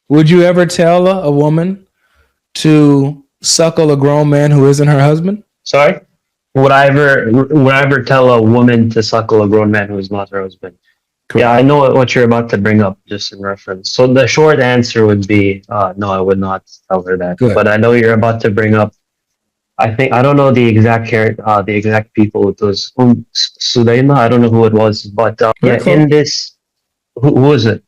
Would you ever tell a woman to suckle a grown man who isn't her husband? Sorry? Would I ever tell a woman to suckle a grown man who is not her husband? Yeah, Correct. I know what you're about to bring up, just in reference. So the short answer would be no, I would not tell her that. Good. But I know you're about to bring up. I don't know the exact people. It was Sudaima. I don't know who it was, but Very yeah, close. in this, who was it?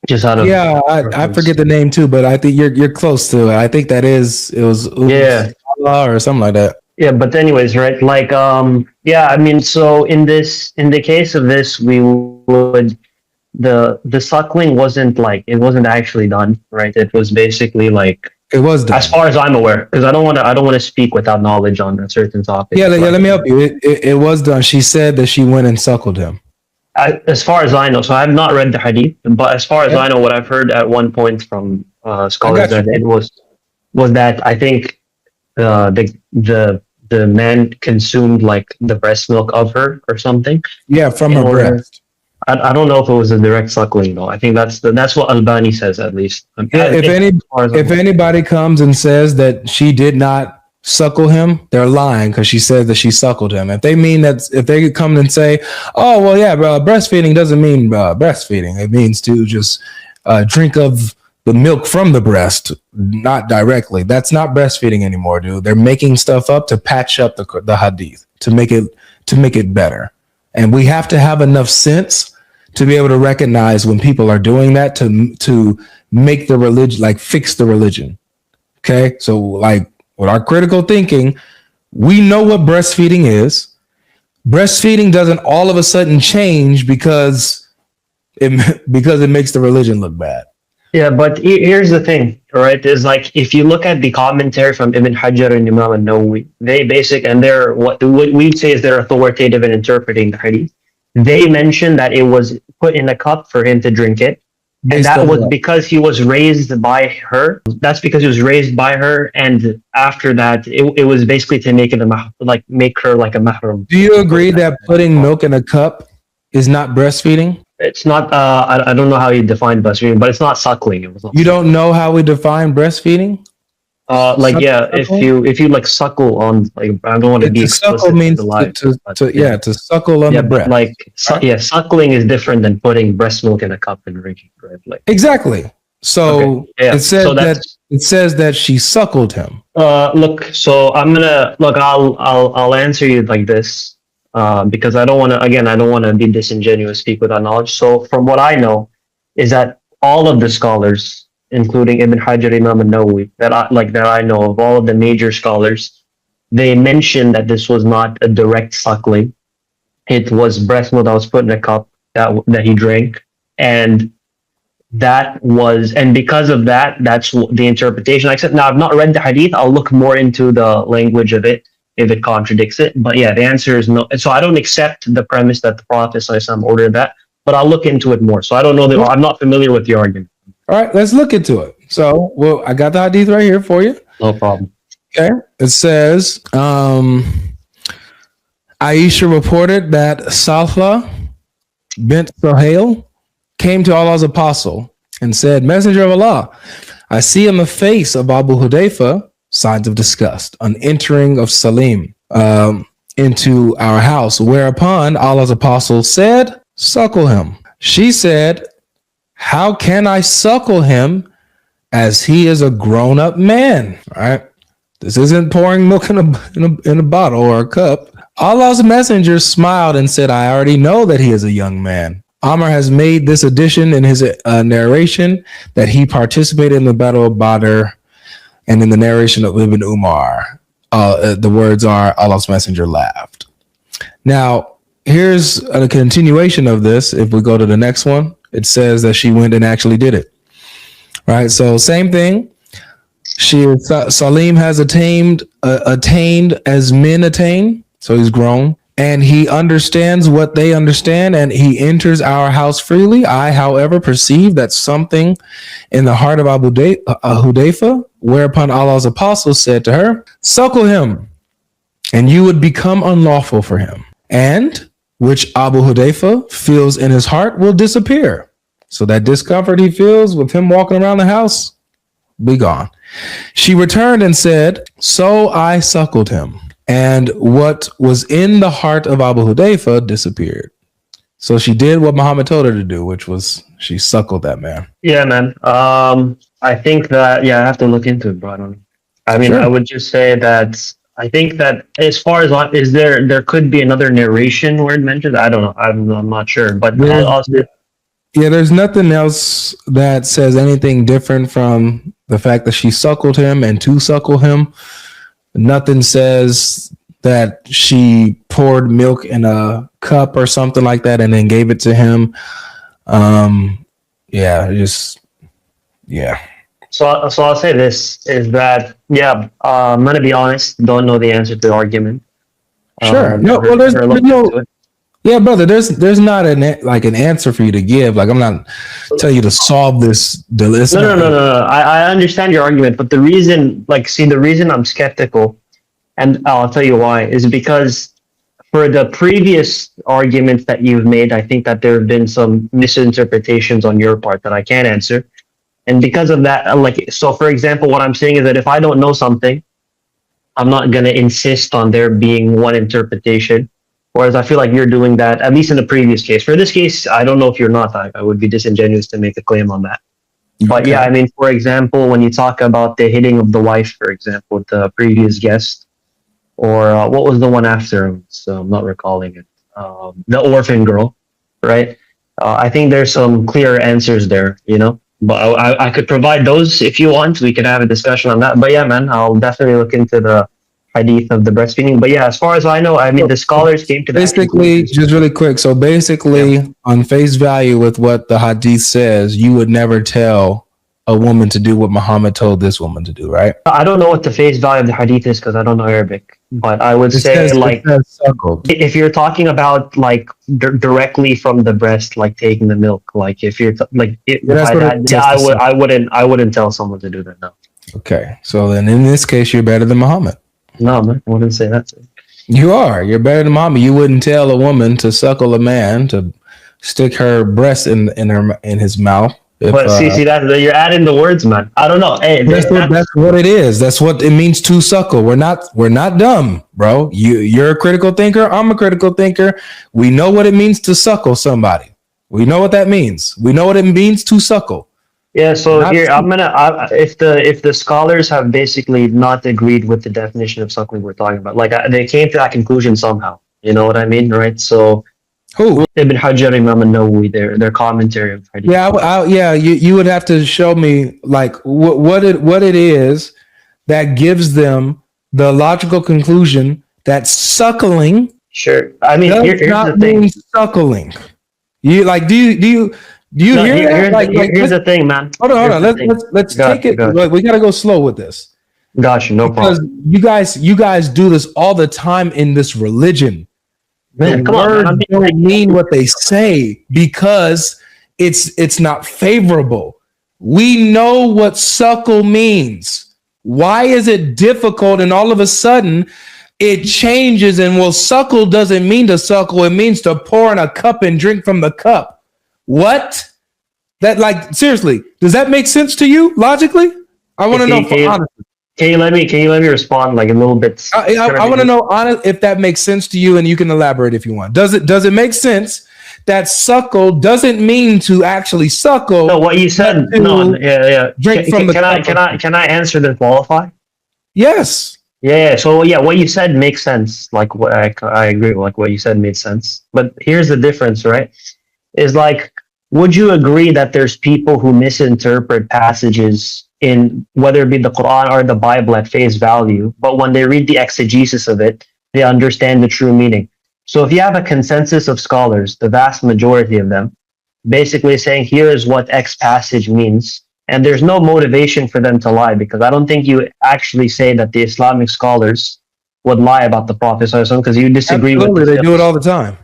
Just out of Yeah, I reference. forget the name too, but I think you're close to it. I think it was Yeah, Usala or something like that. yeah. But anyways, right? Like, yeah. I mean, so in the case of this, we would the suckling wasn't like it wasn't actually done, right? It was basically like, It was as done. far as I'm aware, because I don't want to speak without knowledge on a certain topic. Yeah, yeah. But Let me help you. It was done. She said that she went and suckled him. as far as I know, so I have not read the hadith, but as far as Yeah, I know, what I've heard at one point from I scholars, got you, that bro. it was that I think the man consumed like the breast milk of her or something Yeah, from in her order. breast. I don't know if it was a direct suckling though. I think that's what Albani says, at least. Yeah, As far as I'm if aware. anybody comes and says that she did not suckle him, they're lying because she said that she suckled him. If they could come and say, "Oh, well, yeah, bro, breastfeeding doesn't mean breastfeeding. It means to just drink of the milk from the breast, not directly." That's not breastfeeding anymore, dude. They're making stuff up to patch up the hadith to make it better, and we have to have enough sense to be able to recognize when people are doing that to make the religion, like, fix the religion. Okay, so like with our critical thinking, we know what breastfeeding is. Breastfeeding doesn't all of a sudden change because it makes the religion look bad. Yeah, but here's the thing, right? Is like, if you look at the commentary from Ibn Hajar and Imam an-Nawawi, and they're what we'd say is they're authoritative in interpreting the hadith. They mentioned that it was put in a cup for him to drink it, and Based that on was what? because he was raised by her. That's because he was raised by her, and after that, it was basically to make it like make her like a mahram. Do you To put it agree that that putting milk in a cup is not breastfeeding? It's not. I don't know how you define breastfeeding, but it's not suckling. It was not You suckling. don't know how we define breastfeeding? Like, yeah, Suckle? if you like suckle on, like, I don't want to be To suckle explicit in the means live, but yeah, yeah, to suckle on yeah, the but breast. like, Right? yeah, suckling is different than putting breast milk in a cup and drinking, right? Like, Exactly. okay, So yeah, so it says that she suckled him. look, so I'm gonna look. I'll answer you like this, because I don't want to be disingenuous, speak without knowledge. So from what I know, is that all of the scholars, including Ibn Hajar, Imam an-Nawawi, that I know of, all of the major scholars, they mentioned that this was not a direct suckling. It was breast milk that was put in a cup that he drank, and and because of that, that's the interpretation. Like I said, now I've not read the hadith. I'll look more into the language of it if it contradicts it. But yeah, the answer is no. So I don't accept the premise that the Prophet ﷺ ordered that, but I'll look into it more. So I don't know that, I'm not familiar with the argument. All right, let's look into it. So, well, I got the hadith right here for you. No problem. Okay. It says, Aisha reported that Salfa bint Suhail came to Allah's apostle and said, "Messenger of Allah, I see in the face of Abu Hudayfa signs of disgust on entering of Salim into our house." Whereupon Allah's apostle said, "Suckle him." She said, "How can I suckle him as he is a grown-up man?" All right. This isn't pouring milk in a bottle or a cup. Allah's messenger smiled and said, "I already know that he is a young man." Amr has made this addition in his narration that he participated in the Battle of Badr, and in the narration of Ibn Umar, the words are, Allah's messenger laughed. Now, here's a continuation of this. If we go to the next one, it says that she went and actually did it. Right? So same thing. Salim has attained as men attain, so he's grown, and he understands what they understand, and he enters our house freely. I, however, perceive that something in the heart of Abu Hudayfa, whereupon Allah's apostle said to her, "Suckle him, and you would become unlawful for him, and which Abu Hudayfa feels in his heart will disappear." So that discomfort he feels with him walking around the house, be gone. She returned and said, so I suckled him, and what was in the heart of Abu Hudayfa disappeared. So she did what Muhammad told her to do, which was she suckled that man. Yeah, man. I think that I have to look into it, bro. I mean, Sure. I would just say that I think that as far as is there could be another narration where it mentions. I don't know. I'm not sure, but I'll say, Yeah, there's nothing else that says anything different from the fact that she suckled him and to suckle him. Nothing says that she poured milk in a cup or something like that and then gave it to him. Yeah. So I'll say this is that I'm gonna be honest. Don't know the answer to the argument. Sure. No, well, there's no. Yeah, brother. There's not an answer for you to give. Like I'm not telling you to solve this. No. I understand your argument, but the reason I'm skeptical, and I'll tell you why, is because for the previous arguments that you've made, I think that there have been some misinterpretations on your part that I can't answer. And because of that, so for example, what I'm saying is that if I don't know something, I'm not going to insist on there being one interpretation. Whereas I feel like you're doing that, at least in the previous case. For this case, I don't know if you're not. I would be disingenuous to make a claim on that. But yeah, I mean, for example, when you talk about the hitting of the wife, for example, the previous guest, or what was the one after him? So I'm not recalling it. The orphan girl, right? I think there's some clear answers there, But I could provide those if you want. We can have a discussion on that. But yeah, man, I'll definitely look into the hadith of the breastfeeding. But yeah, as far as I know, I mean, the scholars came to that basically, just really quick. So basically, on face value with what the hadith says, you would never tell a woman to do what Muhammad told this woman to do, right? I don't know what the face value of the hadith is because I don't know Arabic. But I would say, if you're talking about directly from the breast, like taking the milk, like if you're I wouldn't tell someone to do that. No. Okay, so then in this case, you're better than Muhammad. No, man, I wouldn't say that. You are. You're better than Muhammad. You wouldn't tell a woman to suckle a man, to stick her breast in his mouth. But see that you're adding the words, man. I don't know. Hey, that's what it is. That's what it means to suckle. We're not dumb, bro. You're a critical thinker. I'm a critical thinker. We know what it means to suckle somebody. We know what that means. We know what it means to suckle. Yeah. So here if the scholars have basically not agreed with the definition of suckling we're talking about, they came to that conclusion somehow. You know what I mean, right? So. Who? Ibn Hajar, Imam an-Nawawi, their commentary of hadith. Yeah, you would have to show me what it is that gives them the logical conclusion that suckling. Sure, I mean here's the thing. Suckling. You do you hear that? Here's the thing, man. Hold on. Let's take it. We gotta go slow with this. Gotcha, no problem. Because you guys do this all the time in this religion. Man, come on, man. Don't mean what they say because it's not favorable. We know what suckle means. Why is it difficult and all of a sudden it changes and suckle doesn't mean to suckle, it means to pour in a cup and drink from the cup. What? That seriously, does that make sense to you logically? I want to know honestly. Can you let me respond a little bit? I want to know if that makes sense to you, and you can elaborate if you want. Does it make sense that suckle doesn't mean to actually suckle? No, what you said. No, yeah. Can I answer then qualify? Yes. Yeah. So what you said makes sense. I agree. What you said made sense. But here's the difference, right? Is would you agree that there's people who misinterpret passages in whether it be the Quran or the Bible at face value, but when they read the exegesis of it, they understand the true meaning. So if you have a consensus of scholars, the vast majority of them, basically saying, here is what X passage means, and there's no motivation for them to lie, because I don't think you actually say that the Islamic scholars would lie about the Prophet because you disagree with it. They do it all the time.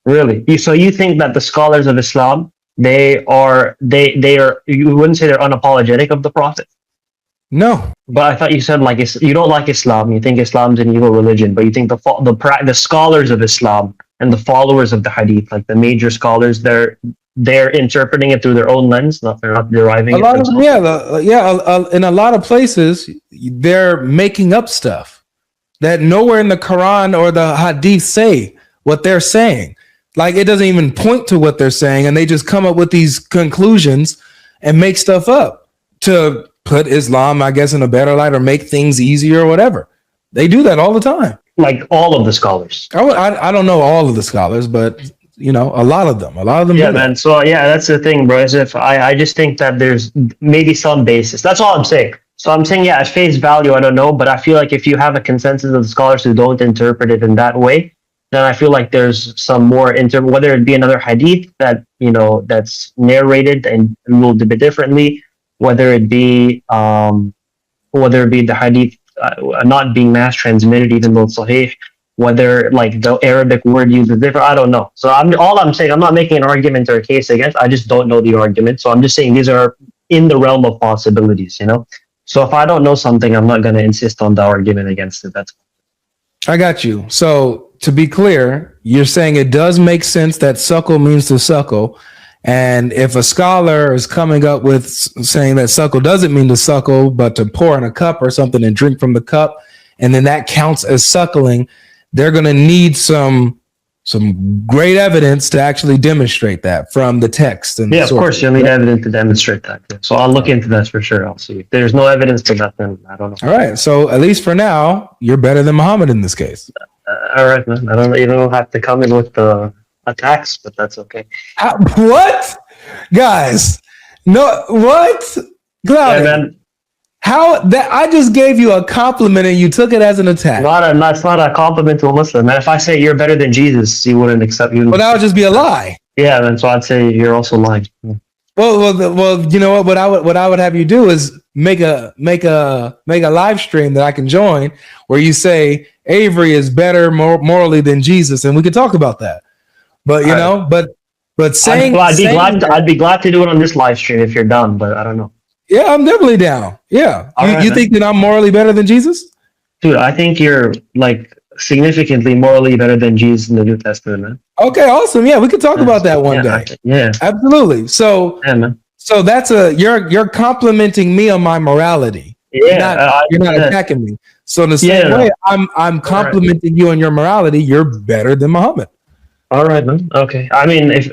Really? So you think that the scholars of Islam, they are you wouldn't say they're unapologetic of the Prophet? No. But I thought you said you don't like Islam. You think Islam's an evil religion, but you think the scholars of Islam and the followers of the hadith, like the major scholars, they're interpreting it through their own lens, they're not deriving A it lot of them, themselves. in a lot of places, they're making up stuff that nowhere in the Quran or the Hadith say what they're saying. Like it doesn't even point to what they're saying, and they just come up with these conclusions and make stuff up to put Islam, I guess, in a better light or make things easier or whatever. They do that all the time. Like all of the scholars. I don't know all of the scholars, but a lot of them. Yeah, do that. man. So yeah, that's the thing, bro. Is if I just think that there's maybe some basis. That's all I'm saying. So I'm saying, yeah, at face value, I don't know, but I feel like if you have a consensus of the scholars who don't interpret it in that way, then I feel like there's some more whether it be another hadith that that's narrated and ruled a bit differently, whether it be the hadith not being mass transmitted, even though it's sahih, whether like the Arabic word used is different. I don't know. So I'm saying, I'm not making an argument or a case against. I just don't know the argument. So I'm just saying these are in the realm of possibilities. So if I don't know something, I'm not going to insist on the argument against it. I got you. So to be clear, you're saying it does make sense that suckle means to suckle. And if a scholar is coming up with saying that suckle doesn't mean to suckle, but to pour in a cup or something and drink from the cup, and then that counts as suckling, they're going to need some great evidence to actually demonstrate that from the text. And of course, you'll need evidence to demonstrate that. So I'll look into that for sure. I'll see. If there's no evidence to that, then I don't know. All right. So at least for now, you're better than Muhammad in this case. All right, man. You don't have to come in with the attacks, but that's okay. What? Guys, no, what? Cloudy, yeah, man. How that I just gave you a compliment and you took it as an attack. That's not a compliment to a Muslim, man. If I say you're better than Jesus, you wouldn't accept you. But that would just be a lie. Yeah, man. So I'd say you're also lying. Well, you know what? What I would have you do is make a live stream that I can join where you say Avery is better morally than Jesus, and we could talk about that. But but saying I'd be glad to do it on this live stream if you're done. But I don't know. Yeah, I'm definitely down. Yeah. You think that I'm morally better than Jesus? Dude, I think you're like significantly morally better than Jesus in the New Testament, man. Okay, awesome. Yeah, we could talk about that one day. Yeah. Absolutely. So man. So that's you're complimenting me on my morality. Yeah. You're not attacking me. So in the same way, I'm complimenting you on your morality. You're better than Muhammad. All right, man. Okay. I mean, if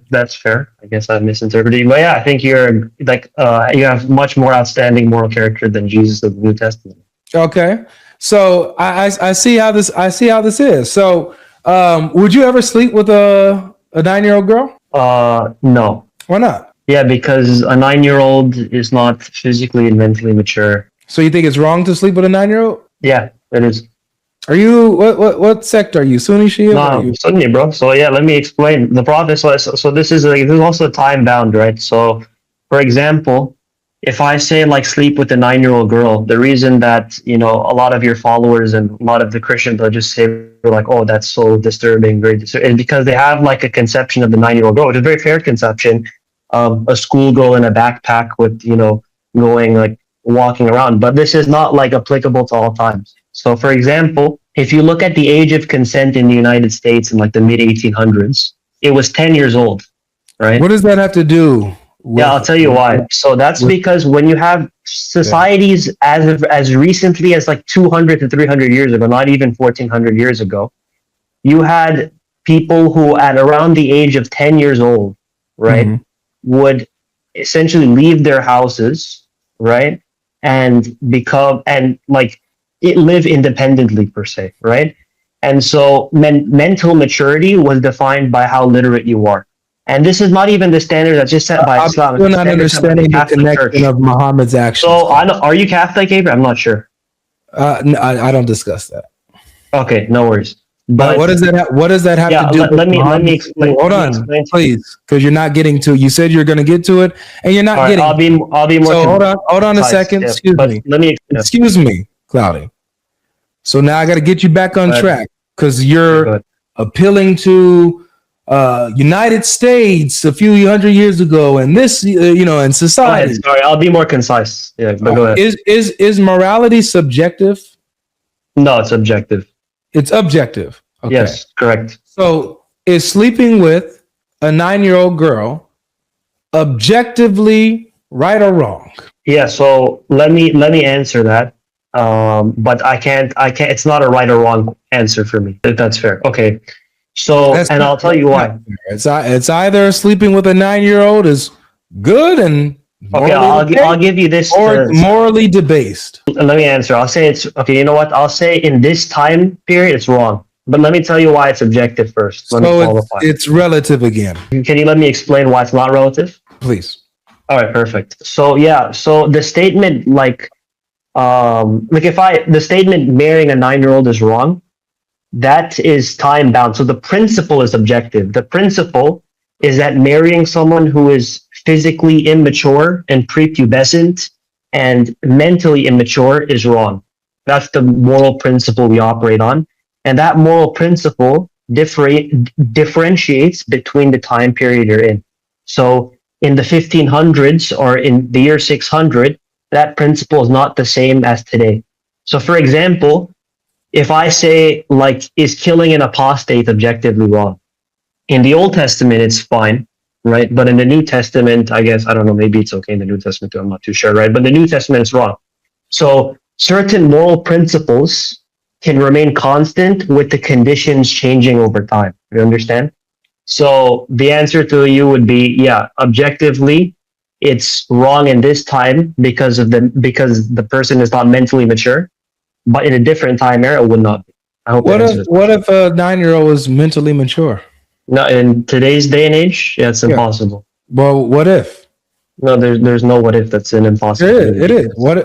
that's fair. I guess I misinterpreted you. But yeah, I think you're like you have much more outstanding moral character than Jesus of the New Testament. Okay. So I see how this is. So would you ever sleep with a 9-year-old girl? No. Why not? Yeah, because a 9-year-old is not physically and mentally mature. So you think it's wrong to sleep with a 9-year-old? Yeah, it is. Are you what sect are you? Sunni, Shia? No, Sunni, bro. So yeah, let me explain. The Prophet. So this is also time bound, right? So, for example, if I say like sleep with a 9-year-old girl, the reason that a lot of your followers and a lot of the Christians will just say like, oh, that's so disturbing, very disturbing, is because they have like a conception of the 9-year-old girl, which is a very fair conception of a schoolgirl in a backpack with going like walking around. But this is not like applicable to all times. So, for example, if you look at the age of consent in the United States in like the mid 1800s, it was 10 years old, right? What does that have to do? I'll tell you why. So that's because when you have societies as recently as like 200 to 300 years ago, not even 1400 years ago, you had people who at around the age of 10 years old, right, would essentially leave their houses, right, and live independently per se, right? And so mental maturity was defined by how literate you are. And this is not even the standard that's just set by Islam. I'm still not understanding the connection of Muhammad's actions. So are you Catholic, Avery? I'm not sure. No, I don't discuss that. Okay, no worries. But what does that have to do? Let me explain. Hold on, please, because you're not getting to it. You said you're going to get to it, and you're not getting. I'll be more. So hold on a second. Yeah, Excuse me, Cloudy. So now I got to get you back on track because you're appealing to United States a few hundred years ago, and this, in society. Sorry, I'll be more concise. Yeah, but go ahead. Is morality subjective? No, it's objective. It's objective. Okay. Yes, correct. So is sleeping with a 9-year-old girl objectively right or wrong? Yeah, so let me answer that. But I can't it's not a right or wrong answer for me. If that's fair. Okay. So, and I'll tell That's you not why. fair. It's either sleeping with a 9-year-old is good and Okay, morally I'll okay, give you this or to it's morally debased. let me answer. I'll say it's okay. You know what? I'll say in this time period, it's wrong. But let me tell you why it's objective first. Let me So qualify. it's relative again. Can you let me explain why it's not relative? Please. All right, perfect. So yeah, so the statement like if I the statement marrying a 9-year-old is wrong, that is time bound. So the principle is objective. The principle is that marrying someone who is physically immature and prepubescent and mentally immature is wrong. That's the moral principle we operate on. And that moral principle differentiates between the time period you're in. So in the 1500s or in the year 600, that principle is not the same as today. So, for example, if I say, like, is killing an apostate objectively wrong? In the Old Testament, it's fine, right? But in the New Testament, I guess, I don't know, maybe it's okay in the New Testament too. I'm not too sure, right? But in the New Testament, it's wrong. So certain moral principles can remain constant with the conditions changing over time. You understand? So the answer to you would be, yeah, objectively, it's wrong in this time because the person is not mentally mature, but in a different time era, it would not be. I hope that answers it. What if a 9-year-old is mentally mature? No, in today's day and age, yeah, it's Yeah. impossible. Well, what if? No, there's no what if. That's an impossible thing to It do. is. What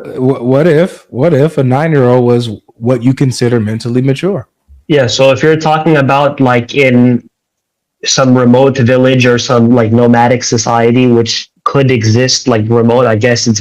if a 9-year-old was what you consider mentally mature? Yeah, so if you're talking about like in some remote village or some like nomadic society which could exist like remote, I guess it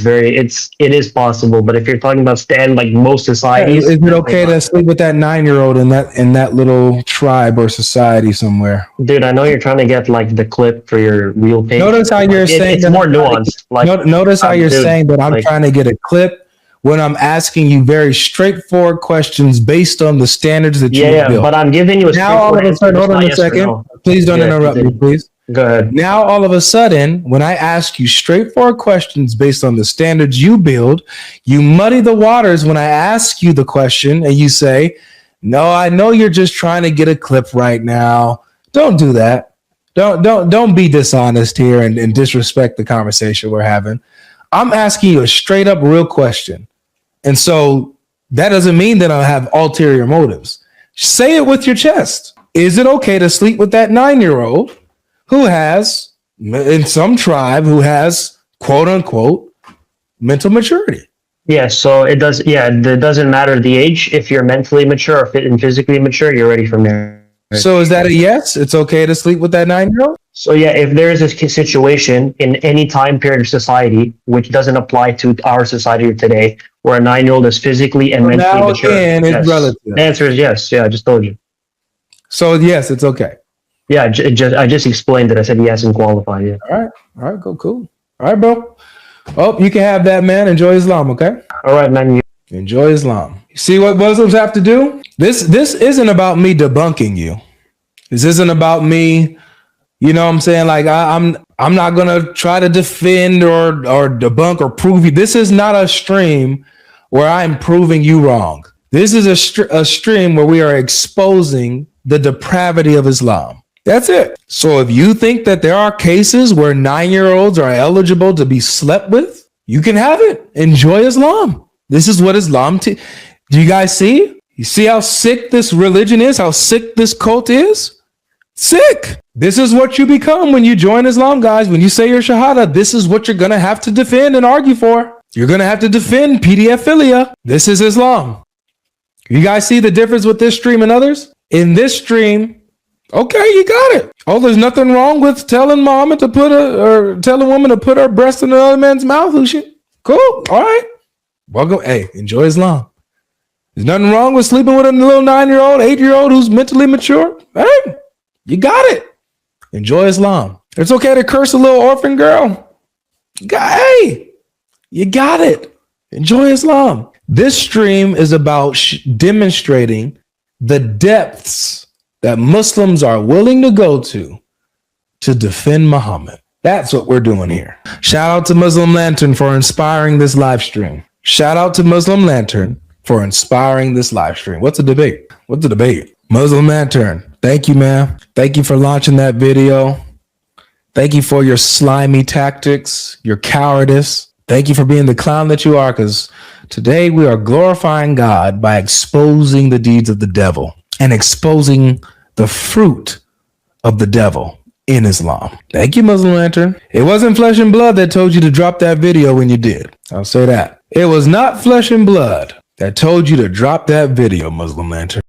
is possible. But if you're talking about like most societies, Is it definitely okay not. to sleep with that 9-year-old in that little tribe or society somewhere? Dude, I know you're trying to get like the clip for your real page. Notice how you're saying It's that more I'm trying to nuanced. Like, notice how you're dude, saying that I'm like, trying to get a clip when I'm asking you very straightforward questions based on the standards that yeah, you yeah. built. But I'm giving you a Now all straightforward of a answer. sudden, It's hold on not a yes or second. no. Please don't Yeah, interrupt me, continue. please. Go ahead. Now all of a sudden, when I ask you straightforward questions based on the standards you build, you muddy the waters when I ask you the question and you say, "No, I know you're just trying to get a clip right now." Don't do that. Don't be dishonest here and disrespect the conversation we're having. I'm asking you a straight up real question. And so that doesn't mean that I have ulterior motives. Say it with your chest. Is it okay to sleep with that 9-year-old who has, in some tribe, who has quote unquote mental maturity? Yeah, so it does. Yeah, it doesn't matter the age. If you're mentally mature or fit and physically mature, you're ready for marriage. So is that a yes? It's okay to sleep with that 9-year-old? So yeah, if there is a situation in any time period of society which doesn't apply to our society today, where a 9-year-old is physically and So mentally now mature, again, it's yes. relative. The answer is yes. Yeah, I just told you. So yes, it's okay. Yeah, I just explained it. I said yes and qualified. Yeah. All right, go cool. All right, bro. Oh, you can have that, man. Enjoy Islam, okay? All right, man. Enjoy Islam. You see what Muslims have to do? This isn't about me debunking you. This isn't about me, you know what I'm saying? Like I'm not gonna try to defend or debunk or prove you. This is not a stream where I'm proving you wrong. This is a stream where we are exposing the depravity of Islam. That's it. So if you think that there are cases where 9-year-olds are eligible to be slept with, you can have it. Enjoy Islam. This is what Islam. Do you guys see? You see how sick this religion is? How sick this cult is? Sick. This is what you become when you join Islam, guys. When you say your Shahada, this is what you're going to have to defend and argue for. You're going to have to defend pedophilia. This is Islam. You guys see the difference with this stream and others? In this stream, okay, you got it. Oh, there's nothing wrong with telling mama to tell a woman to put her breast in another man's mouth. Cool. All right. Welcome. Hey, enjoy Islam. There's nothing wrong with sleeping with a little 9-year-old, 8-year-old who's mentally mature. Hey, you got it. Enjoy Islam. It's okay to curse a little orphan girl. Hey, you got it. Enjoy Islam. This stream is about demonstrating the depths that Muslims are willing to go to defend Muhammad. That's what we're doing here. Shout out to Muslim Lantern for inspiring this live stream. Shout out to Muslim Lantern for inspiring this live stream. What's the debate? What's the debate? Muslim Lantern, thank you, man. Thank you for launching that video. Thank you for your slimy tactics, your cowardice. Thank you for being the clown that you are, because today we are glorifying God by exposing the deeds of the devil and exposing the fruit of the devil in Islam. Thank you, Muslim Lantern. It wasn't flesh and blood that told you to drop that video when you did. I'll say that. It was not flesh and blood that told you to drop that video, Muslim Lantern.